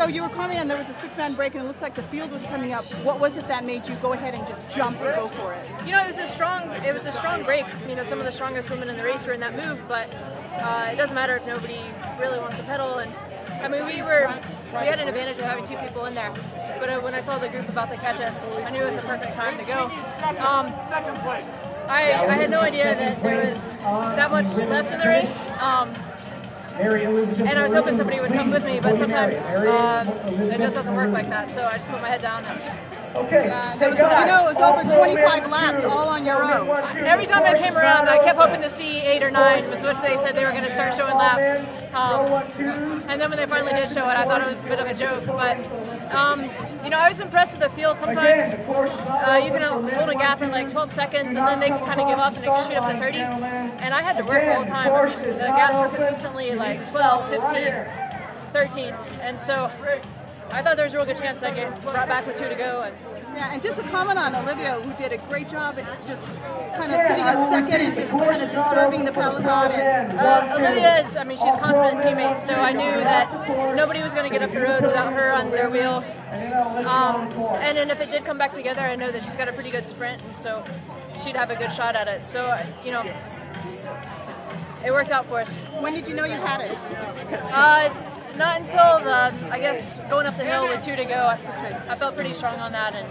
So you were commenting there was a 6-man break and it looks like the field was coming up. What was it that made you go ahead and just jump and go for it? You know, it was a strong break. You know, some of the strongest women in the race were in that move, but it doesn't matter if nobody really wants to pedal. And I mean, we had an advantage of having 2 people in there. But when I saw the group about to catch us, I knew it was the perfect time to go. I had no idea that there was that much left in the race. And I was hoping somebody would come with me, but sometimes it just doesn't work like that. So I just put my head down. It was over 25 laps all on your own. Every time I came around, I kept hoping to see 8 or 9, was what they said they were going to start showing laps. And then when they finally did show it, I thought it was a bit of a joke. But you know, I was impressed with the field. Sometimes you can hold a gap in like 12 seconds, and then they can kind of give up and they can shoot up to 30. And I had to work all the time. I mean, the gaps were consistently like 12, 15, 13, and so I thought there was a real good chance that I get brought back with 2 to go. Yeah, and just a comment on Olivia, who did a great job at just kind of sitting at second and just kind of disturbing the peloton. Olivia is, I mean, she's a constant teammate, so I knew that nobody was going to get up the road without her on their wheel. And then if it did come back together, I know that she's got a pretty good sprint, and so she'd have a good shot at it. So, you know, it worked out for us. When did you know you had it? Not until I guess going up the hill with 2 to go. I felt pretty strong on that, and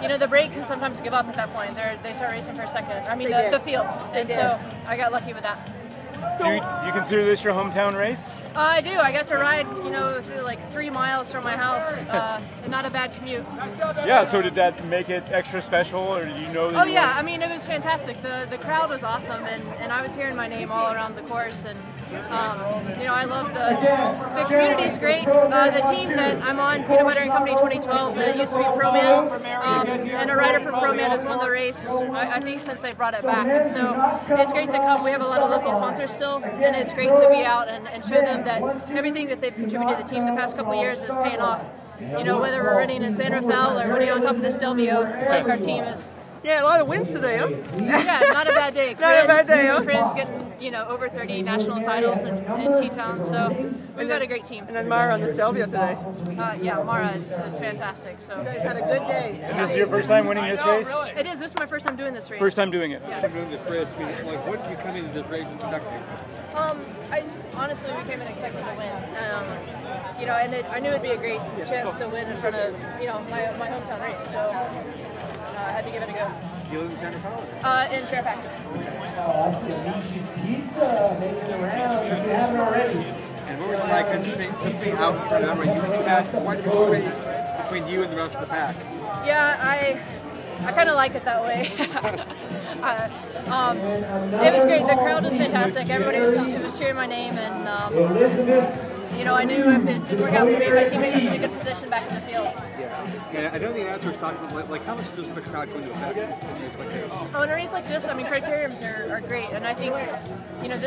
you know, the break can sometimes give up at that point. They start racing for a second. I mean, the field, and so I got lucky with that. Do you consider this your hometown race? I do. I got to ride, you know, like 3 miles from my house. Not a bad commute. Yeah. So did that make it extra special, or did you know that? Oh yeah. I mean, it was fantastic. The crowd was awesome, and I was hearing my name all around the course, and you know, I love the community's great. The team that I'm on, Peanut Butter Co 2012, that used to be Pro Man, and a rider from Pro Man has won the race. I think since they brought it back, and so it's great to come. We have a lot of local sponsors still, and it's great to be out and show them that everything that they've contributed to the team the past couple of years is paying off. You know, whether we're running in San Rafael or running on top of the Stelvio, like our team is. Yeah, a lot of wins today, huh? Yeah, not a bad day. Not a bad day, huh? Corinne's getting, you know, over 30 national titles in T-Town, so we've got a great team. And then Mara on the Stelvio today. Yeah, Mara is fantastic. So you guys had a good day. And this is your first time winning this race? It is. This is my first time doing this race. First time doing it. Yeah. Doing this race, like, what did you come into this race expecting? I honestly, we came in expecting to win. You know, and I knew it'd be a great chance to win in front of, you know, my hometown race. So I had to give it a go. You live in San Rafael? In Fairfax. Pizza making the rounds if you haven't already. And what was it like being out in front of everyone? You had quite a bit of space between you and the rest of the pack. Yeah, I kind of like it that way. It was great. The crowd was fantastic. Everybody was cheering my name, and you know, I knew if it didn't work out for me, my teammate was in a good position back in the field. Yeah, I know the announcers talking about, like, how much does the crowd go into effect in a race like this? Oh, in a race like this, I mean, criteriums are great, and I think, you know,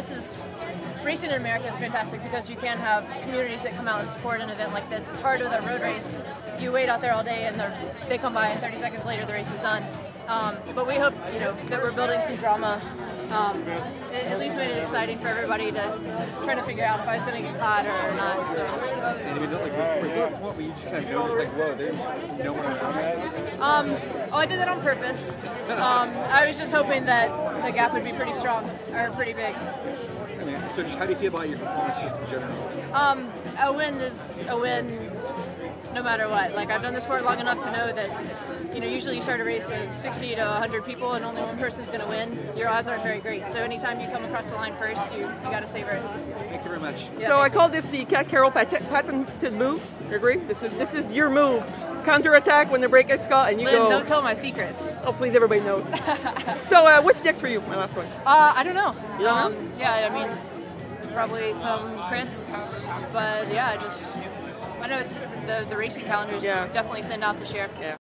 racing in America is fantastic because you can have communities that come out and support an event like this. It's hard with a road race. You wait out there all day, and they come by, and 30 seconds later, the race is done. But we hope, you know, that we're building some drama. It at least made it exciting for everybody to try to figure out if I was going to get caught or not. So. And I mean, like, was there a point where you just kind of noticed, like, whoa, there's no one around that? Oh, I did that on purpose. I was just hoping that the gap would be pretty strong, or pretty big. I mean, so just how do you feel about your performance just in general? A win is a win no matter what. Like, I've done this sport long enough to know that, you know, usually you start a race of 60 to 100 people and only one person's going to win. Your odds aren't very great. So anytime you come across the line first, you got to savor it. Thank you very much. Yeah, so I call this the Kat Carroll patented move. You agree? This is your move. Counter-attack when the break gets caught and you Lynn, go. Don't tell my secrets. Oh, please, everybody knows. So what's next for you? My last one. I don't know. You don't know? Yeah, I mean, probably some prints, but yeah, I know it's the racing calendar is definitely thinned out this year. Yeah.